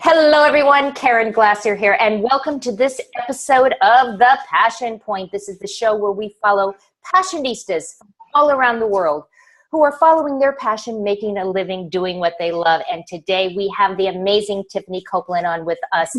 Hello everyone, Caren Glasser here, and welcome to this episode of The Passion Point. This is the show where we follow passionistas from all around the world who are following their passion, making a living, doing what they love. And today we have the amazing Tiffany Copeland on with us.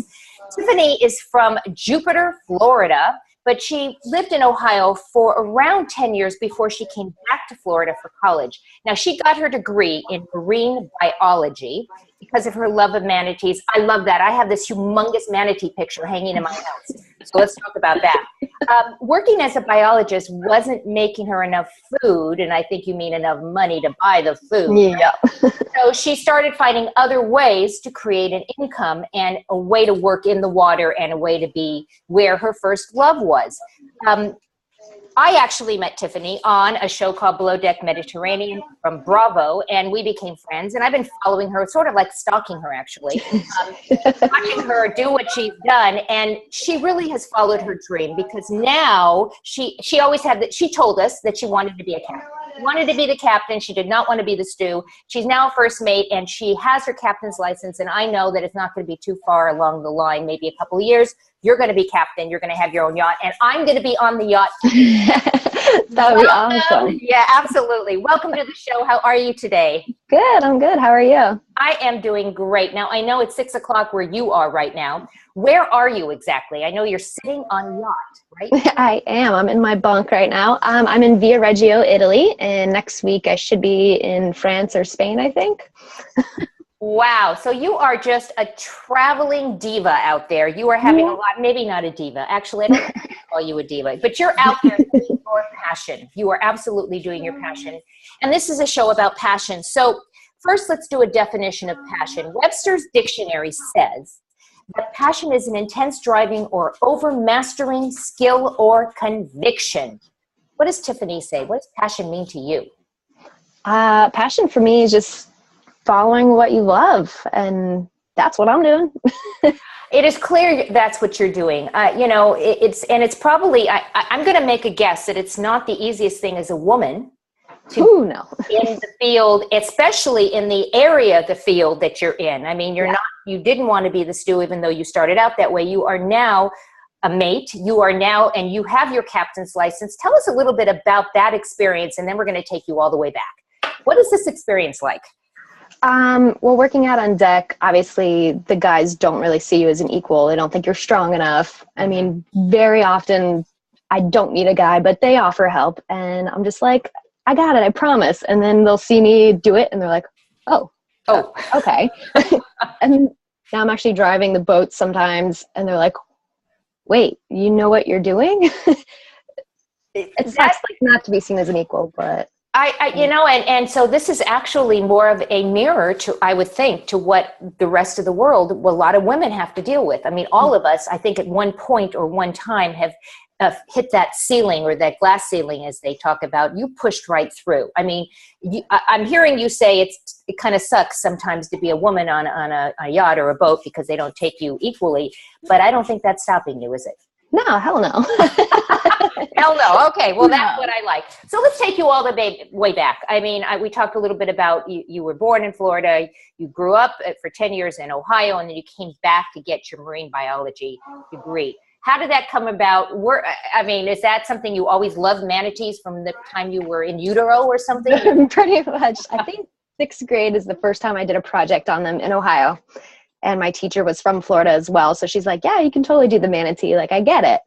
Tiffany is from Jupiter, Florida, but she lived in Ohio for around 10 years before she came back to Florida for college. Now, she got her degree in marine biology because of her love of manatees. I love that. I have this humongous manatee picture hanging in my house. So let's talk about that. Working as a biologist wasn't making her enough food, and I think you mean enough money to buy the food. Yeah. So she started finding other ways to create an income and a way to work in the water and a way to be where her first love was. I actually met Tiffany on a show called Below Deck Mediterranean from Bravo, and we became friends. And I've been following her, sort of like stalking her, actually, watching her do what she's done. And she really has followed her dream because now she always had that. She told us that she wanted to be a captain. She wanted to be the captain. She did not want to be the stew. She's now a first mate, and she has her captain's license. And I know that it's not going to be too far along the line, maybe a couple of years. You're going to be captain. You're going to have your own yacht, and I'm going to be on the yacht. That would be awesome. Yeah, absolutely. Welcome to the show. How are you today? Good. I'm good. How are you? I am doing great. Now, I know it's 6 o'clock where you are right now. Where are you exactly? I know you're sitting on Yacht, right? I am. I'm in my bunk right now. I'm in Via Reggio, Italy, and next week I should be in France or Spain, I think. Wow. So you are just a traveling diva out there. You are having a lot, maybe not a diva. Actually, I don't think I call you a diva, but you're out there doing your passion. You are absolutely doing your passion. And this is a show about passion. So first, let's do a definition of passion. Webster's dictionary says that passion is an intense driving or overmastering skill or conviction. What does Tiffany say? What does passion mean to you? Passion for me is just following what you love, and that's what I'm doing. It is clear that's what you're doing. It's probably, I'm going to make a guess that it's not the easiest thing as a woman to in the field, especially in the area of the field that you're in. I mean, you didn't want to be the stew, even though you started out that way. You are now a mate. You are now, and you have your captain's license. Tell us a little bit about that experience, and then we're going to take you all the way back. What is this experience like? Well, working out on deck, obviously the guys don't really see you as an equal. They don't think you're strong enough. I mean, very often I don't need a guy, but they offer help, and I'm just like, I got it, I promise. And then they'll see me do it, and they're like, oh, okay. And now I'm actually driving the boat sometimes, and they're like, wait, you know what you're doing? It's like not to be seen as an equal, but and so this is actually more of a mirror to, I would think, to what the rest of the world, a lot of women have to deal with. I mean, all of us, I think at one point or one time have hit that ceiling, or that glass ceiling, as they talk about. You pushed right through. I mean, I'm hearing you say it kind of sucks sometimes to be a woman on a yacht or a boat because they don't take you equally, but I don't think that's stopping you, is it? No, hell no. Hell no. Okay, well, that's what I like. So let's take you all the way back. I mean, we talked a little bit about you were born in Florida, you grew up for 10 years in Ohio, and then you came back to get your marine biology degree. How did that come about? Is that something you always loved, manatees, from the time you were in utero or something? Pretty much. I think 6th grade is the first time I did a project on them in Ohio. And my teacher was from Florida as well. So she's like, yeah, you can totally do the manatee. Like, I get it.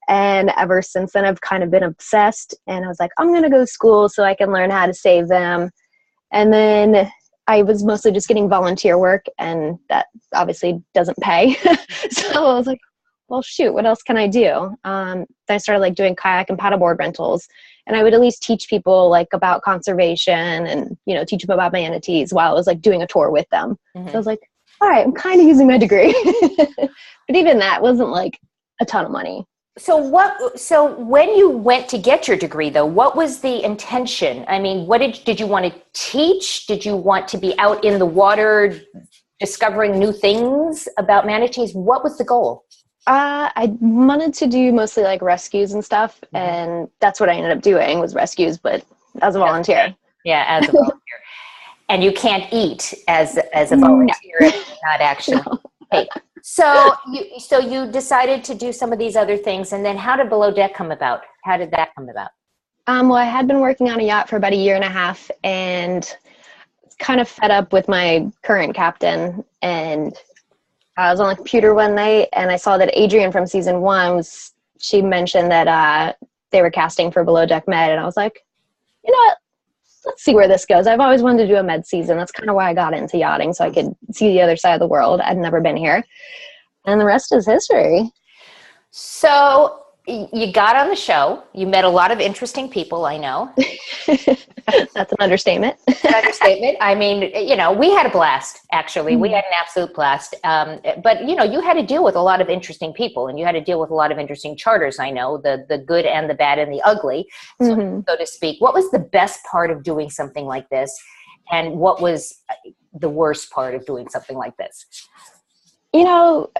And ever since then, I've kind of been obsessed. And I was like, I'm going to go to school so I can learn how to save them. And then I was mostly just getting volunteer work, and that obviously doesn't pay. So I was like, well, shoot, what else can I do? Then I started doing kayak and paddleboard rentals. And I would at least teach people about conservation and, teach them about manatees while I was doing a tour with them. Mm-hmm. So I was like, all right, I'm kind of using my degree. But even that wasn't a ton of money. So when you went to get your degree, though, what was the intention? I mean, did you want to teach? Did you want to be out in the water discovering new things about manatees? What was the goal? I wanted to do mostly rescues and stuff. And that's what I ended up doing, was rescues, but as a volunteer. Yeah, as a volunteer. And you can't eat as a volunteer, not actually. you decided to do some of these other things, and then how did Below Deck come about? How did that come about? Well, I had been working on a yacht for about 1.5 years and kind of fed up with my current captain. And I was on the computer one night and I saw that Adrienne from season 1 she mentioned that they were casting for Below Deck Med, and I was like, you know what? Let's see where this goes. I've always wanted to do a med season. That's kind of why I got into yachting, so I could see the other side of the world. I'd never been here. And the rest is history. So you got on the show. You met a lot of interesting people, I know. That's an understatement. An understatement. I mean, you know, we had a blast, actually. We had an absolute blast. But, you know, you had to deal with a lot of interesting people, and you had to deal with a lot of interesting charters, I know, the good and the bad and the ugly, so to speak. What was the best part of doing something like this? And what was the worst part of doing something like this? You know,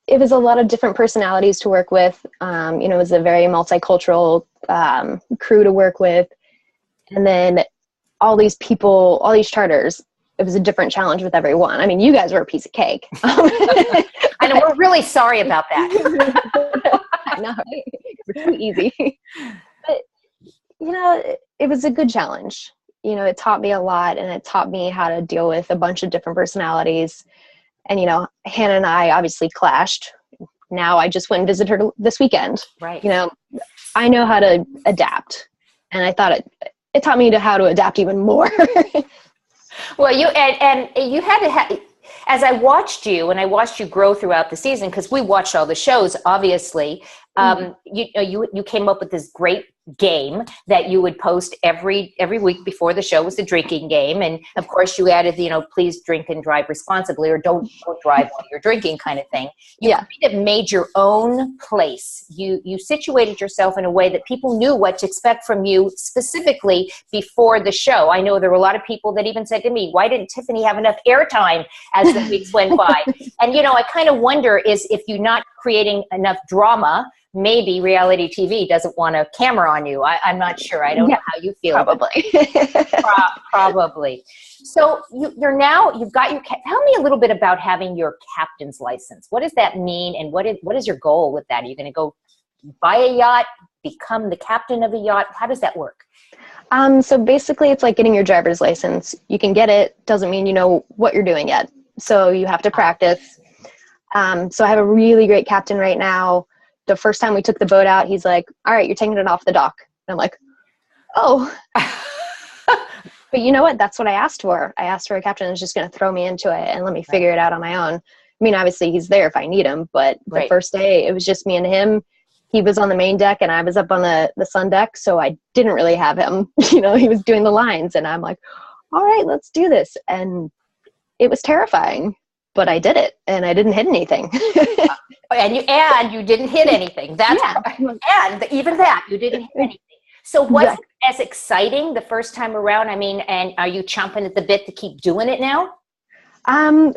it was a lot of different personalities to work with. You know, it was a very multicultural crew to work with. And then all these people, all these charters, it was a different challenge with every one. I mean, you guys were a piece of cake. I know, we're really sorry about that. I know, we're too easy. But, you know, it was a good challenge. You know, it taught me a lot, and it taught me how to deal with a bunch of different personalities. And, you know, Hannah and I obviously clashed. Now I just went and visited her this weekend. Right. You know, I know how to adapt. And I thought it taught me how to adapt even more. Well, you had to have, as I watched you, and I watched you grow throughout the season, because we watched all the shows, obviously. You came up with this great game that you would post every week before the show. Was the drinking game, and of course you added, you know, please drink and drive responsibly, or don't drive while you're drinking, kind of thing. You kind of made your own place. You situated yourself in a way that people knew what to expect from you specifically before the show. I know there were a lot of people that even said to me, why didn't Tiffany have enough airtime as the weeks went by? And, you know, I kind of wonder is if you're not creating enough drama, maybe reality TV doesn't want a camera on you. I'm not sure. I don't know how you feel. Probably. Probably. So you've got your, tell me a little bit about having your captain's license. What does that mean? And what is your goal with that? Are you going to go buy a yacht, become the captain of a yacht? How does that work? So basically it's like getting your driver's license. You can get it. Doesn't mean you know what you're doing yet. So you have to practice. So I have a really great captain right now. The first time we took the boat out, he's like, all right, you're taking it off the dock. And I'm like, oh. But you know what? That's what I asked for. I asked for a captain who's just going to throw me into it and let me figure it out on my own. I mean, obviously he's there if I need him, but the first day it was just me and him. He was on the main deck and I was up on the sun deck. So I didn't really have him, you know, he was doing the lines and I'm like, all right, let's do this. And it was terrifying, but I did it and I didn't hit anything. And you didn't hit anything. That's and even that you didn't hit anything. So was it as exciting the first time around? I mean, and are you chomping at the bit to keep doing it now?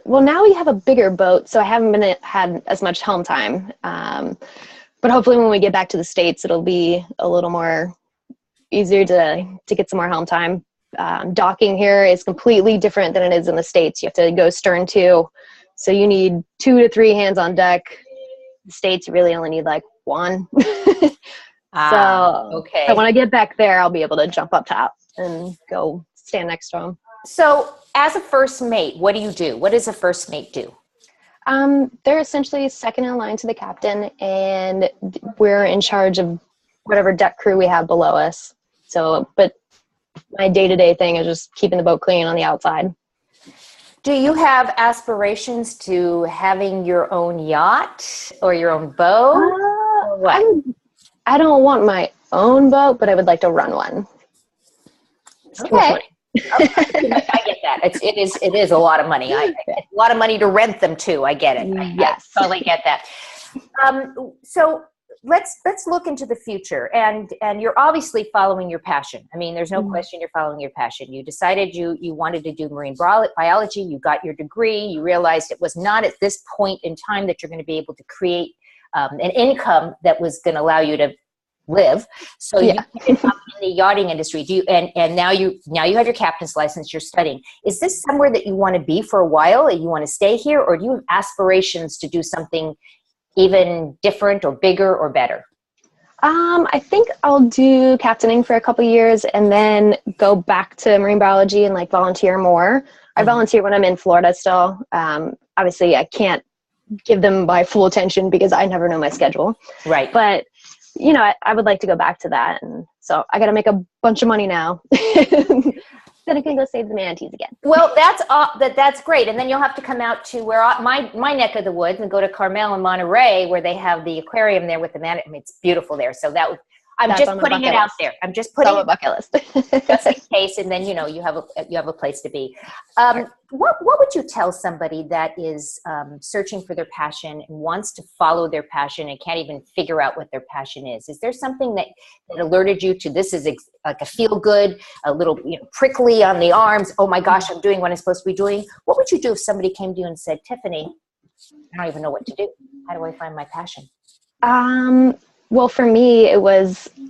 Well, now we have a bigger boat, so I haven't had as much helm time. But hopefully, when we get back to the States, it'll be a little more easier to get some more helm time. Docking here is completely different than it is in the States. You have to go stern to, so you need 2 to 3 hands on deck. The States, you really only need like 1. So when I get back there, I'll be able to jump up top and go stand next to them. So as a first mate, what do you do? What does a first mate do? They're essentially second in line to the captain, and we're in charge of whatever deck crew we have below us. So, but my day-to-day thing is just keeping the boat clean on the outside. Do you have aspirations to having your own yacht or your own boat? Or what? I don't want my own boat, but I would like to run one. Okay. I get that. It is a lot of money. It's a lot of money to rent them too. I get it. Yes. I totally get that. So let's look into the future, and you're obviously following your passion. I mean, there's no question you're following your passion. You decided you wanted to do marine biology. You got your degree. You realized it was not at this point in time that you're going to be able to create an income that was going to allow you to live. So Yeah. you ended up in the yachting industry. Do you, and now you have your captain's license, you're studying. Is this somewhere that you want to be for a while, or you want to stay here, or do you have aspirations to do something even different or bigger or better? I think I'll do captaining for a couple years and then go back to marine biology and like volunteer more. I volunteer when I'm in Florida still. Obviously I can't give them my full attention because I never know my schedule. Right. But, you know, I would like to go back to that. And so I got to make a bunch of money now. Then I can go save the manatees again. Well, that's great. And then you'll have to come out to where my neck of the woods and go to Carmel and Monterey, where they have the aquarium there with the manatee. I mean, it's beautiful there. So I'm just putting it out there. I'm just putting it on my bucket list. just in case, and then you have a place to be. What would you tell somebody that is searching for their passion and wants to follow their passion and can't even figure out what their passion is? Is there something that alerted you to this is like a feel good, a little prickly on the arms? Oh my gosh, I'm doing what I'm supposed to be doing. What would you do if somebody came to you and said, Tiffany, I don't even know what to do. How do I find my passion? Well, for me,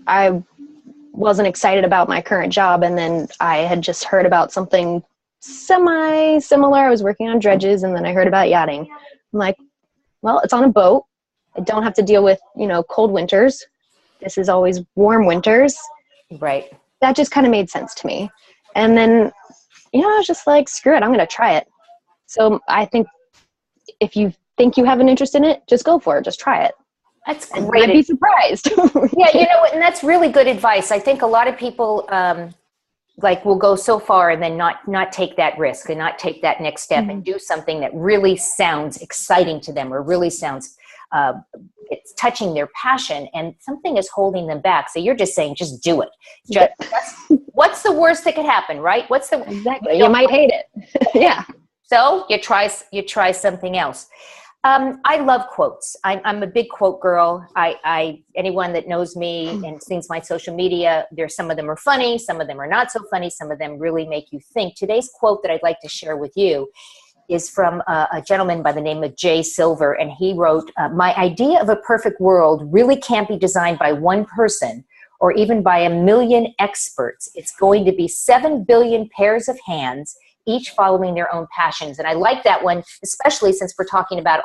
I wasn't excited about my current job. And then I had just heard about something semi-similar. I was working on dredges and then I heard about yachting. I'm like, well, it's on a boat. I don't have to deal with, cold winters. This is always warm winters. Right. That just kind of made sense to me. And then, I was just like, screw it, I'm going to try it. So I think if you think you have an interest in it, just go for it. Just try it. That's great. I'd be surprised. Yeah, and that's really good advice. I think a lot of people will go so far and then not take that risk and not take that next step and do something that really sounds exciting to them or really sounds it's touching their passion, and something is holding them back. So you're just saying, just do it. What's the worst that could happen, right? Exactly. You might hate it. Yeah. So you try something else. I love quotes. I'm a big quote girl. Anyone that knows me and sees my social media, some of them are funny, some of them are not so funny, some of them really make you think. Today's quote that I'd like to share with you is from a gentleman by the name of Jay Silver, and he wrote, "My idea of a perfect world really can't be designed by one person or even by a million experts. It's going to be 7 billion pairs of hands, each following their own passions." And I like that one, especially since we're talking about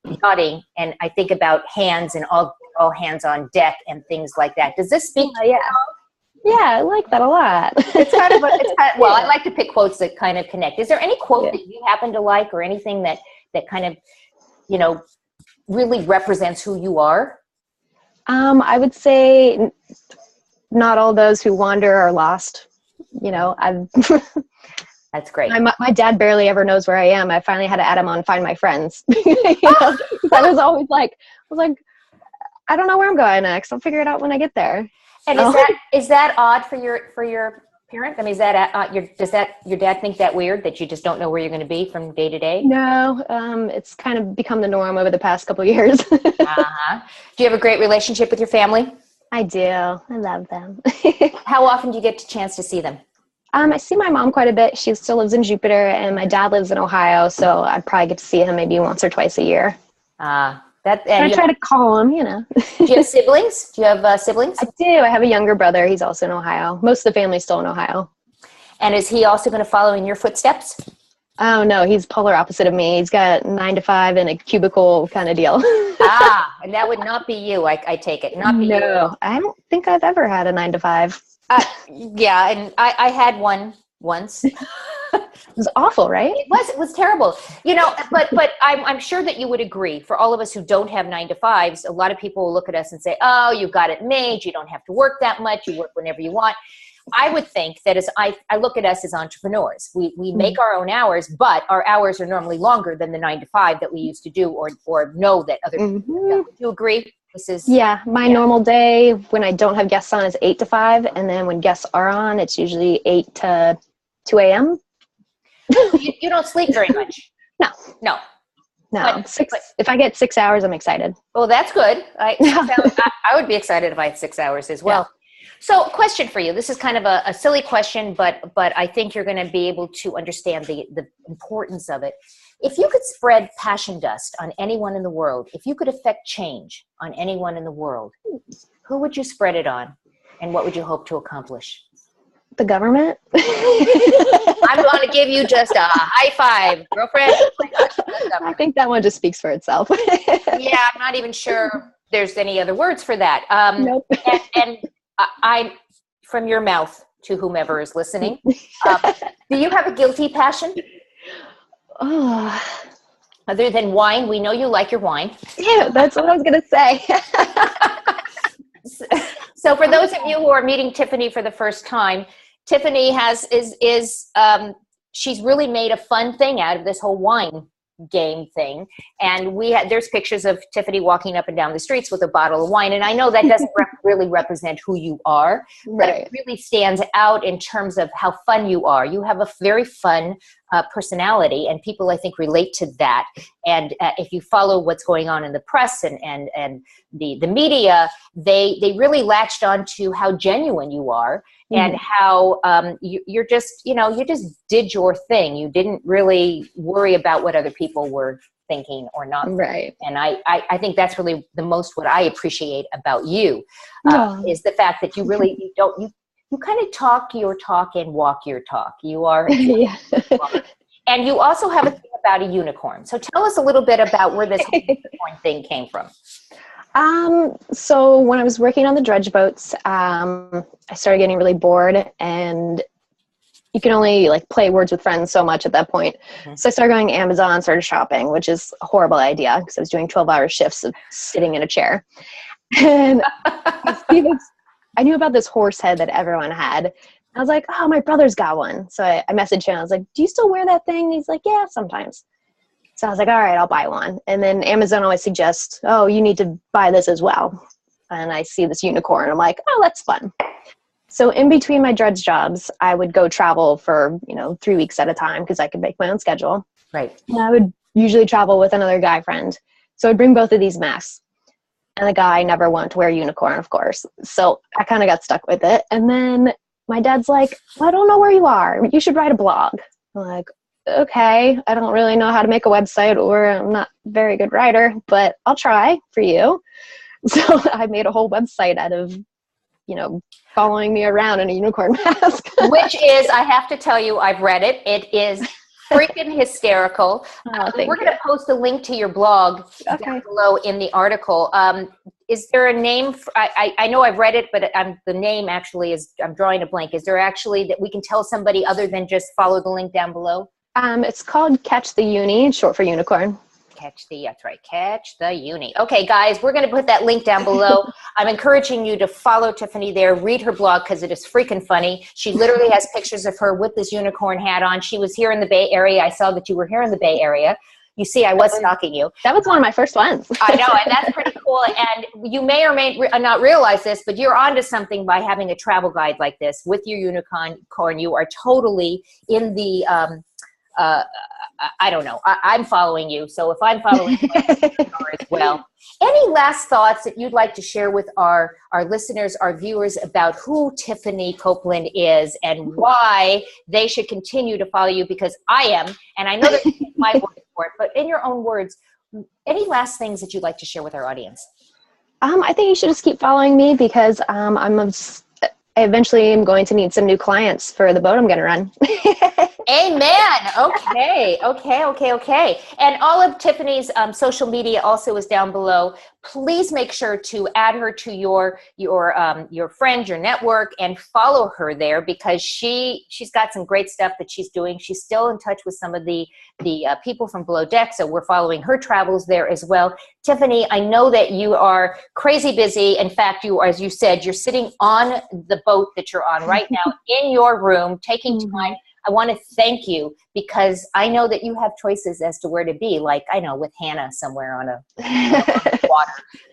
yachting, and I think about hands and all hands on deck and things like that. Does this speak to you? Yeah, I like that a lot. Well, I like to pick quotes that kind of connect. Is there any quote that you happen to like, or anything that kind of, really represents who you are? I would say not all those who wander are lost. That's great. My dad barely ever knows where I am. I finally had to add him on Find My Friends. I was always like, I don't know where I'm going next. I'll figure it out when I get there. And is that odd for your parent? I mean, is that does your dad think that weird, that you just don't know where you're going to be from day to day? No, it's kind of become the norm over the past couple of years. Do you have a great relationship with your family? I do. I love them. How often do you get a chance to see them? I see my mom quite a bit. She still lives in Jupiter, and my dad lives in Ohio, so I'd probably get to see him maybe once or twice a year. I try to call him, Do you have siblings? Do you have siblings? I do. I have a younger brother. He's also in Ohio. Most of the family's still in Ohio. And is he also going to follow in your footsteps? Oh, no. He's polar opposite of me. He's got 9 to 5 and a cubicle kind of deal. And that would not be you, I take it. Not be you. No, I don't think I've ever had a 9 to 5. Yeah, and I had one once. It was awful, right? It was terrible. But I'm sure that you would agree. For all of us who don't have 9 to 5s, a lot of people will look at us and say, "Oh, you got it made. You don't have to work that much. You work whenever you want." I would think that as I look at us as entrepreneurs, we make our own hours, but our hours are normally longer than the 9 to 5 that we used to do or know that other people do. Do you agree? My normal day when I don't have guests on is 8 to 5, and then when guests are on, it's usually 8 to 2 a.m. You don't sleep very much. No. If I get 6 hours, I'm excited. Well, that's good. I would be excited if I had 6 hours as well. Yeah. So, question for you. This is kind of a silly question, but I think you're going to be able to understand the importance of it. If you could spread passion dust on anyone in the world, if you could affect change on anyone in the world, who would you spread it on? And what would you hope to accomplish? The government? I'm going to give you just a high five, girlfriend. Oh my gosh, I think that one just speaks for itself. Yeah, I'm not even sure there's any other words for that. Nope. And I, from your mouth to whomever is listening, do you have a guilty passion? Oh. Other than wine? We know you like your wine. Yeah, that's what I was going to say. So for those of you who are meeting Tiffany for the first time, Tiffany she's really made a fun thing out of this whole wine game thing. And there's pictures of Tiffany walking up and down the streets with a bottle of wine. And I know that doesn't really represent who you are, but Right. it really stands out in terms of how fun you are. You have a very fun personality, and people, I think, relate to that. And if you follow what's going on in the press and the media, they really latched on to how genuine you are. And how you just did your thing. You didn't really worry about what other people were thinking or not. Right. And I think that's really the most what I appreciate about you is the fact that you really you kind of talk your talk and walk your talk. You are. Yeah. And you also have a thing about a unicorn. So tell us a little bit about where this whole unicorn thing came from. So when I was working on the dredge boats, I started getting really bored, and you can only play words with friends so much at that point. Mm-hmm. So I started going to Amazon, started shopping, which is a horrible idea because I was doing 12-hour shifts of sitting in a chair. And I knew about this horse head that everyone had. I was like, oh, my brother's got one. So I messaged him. I was like, do you still wear that thing? And he's like, yeah, sometimes. So I was like, all right, I'll buy one. And then Amazon always suggests, oh, you need to buy this as well. And I see this unicorn. I'm like, oh, that's fun. So in between my dredge jobs, I would go travel for, 3 weeks at a time because I could make my own schedule. Right. And I would usually travel with another guy friend. So I'd bring both of these masks. And the guy never wanted to wear a unicorn, of course. So I kind of got stuck with it. And then my dad's like, well, I don't know where you are. You should write a blog. I'm like, okay, I don't really know how to make a website, or I'm not a very good writer, but I'll try for you. So I made a whole website out of, following me around in a unicorn mask. Which is, I have to tell you, I've read it. It is freaking hysterical. We're going to post a link to your blog down below in the article. Is there a name? I know I've read it, but the name actually is, I'm drawing a blank. Is there actually that we can tell somebody other than just follow the link down below? It's called Catch the Uni, short for unicorn. That's right. Catch the Uni. Okay, guys, we're going to put that link down below. I'm encouraging you to follow Tiffany there. Read her blog because it is freaking funny. She literally has pictures of her with this unicorn hat on. She was here in the Bay Area. I saw that you were here in the Bay Area. You see, I was stalking you. That was one of my first ones. I know, and that's pretty cool. And you may or may not realize this, but you're onto something by having a travel guide like this with your unicorn. You are totally in the I don't know. I'm following you. So if I'm following you, as well. Any last thoughts that you'd like to share with our listeners, our viewers, about who Tiffany Copeland is and why they should continue to follow you? Because I am, and I know that you take my word for it, but in your own words, any last things that you'd like to share with our audience? I think you should just keep following me because I eventually am going to need some new clients for the boat I'm going to run. Amen. Okay. And all of Tiffany's social media also is down below. Please make sure to add her to your friend, your network, and follow her there because she's got some great stuff that she's doing. She's still in touch with some of the people from Below Deck, so we're following her travels there as well. Tiffany, I know that you are crazy busy. In fact, as you said, you're sitting on the boat that you're on right now in your room, taking time. I want to thank you because I know that you have choices as to where to be, like I know with Hannah somewhere on a water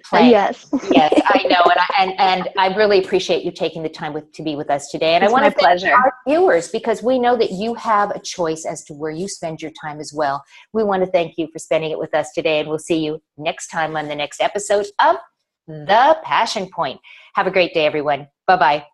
plane. Yes, I know, and I really appreciate you taking the time to be with us today. And it's I want to thank pleasure. Our viewers because we know that you have a choice as to where you spend your time as well. We want to thank you for spending it with us today, and we'll see you next time on the next episode of The Passion Point. Have a great day, everyone. Bye-bye.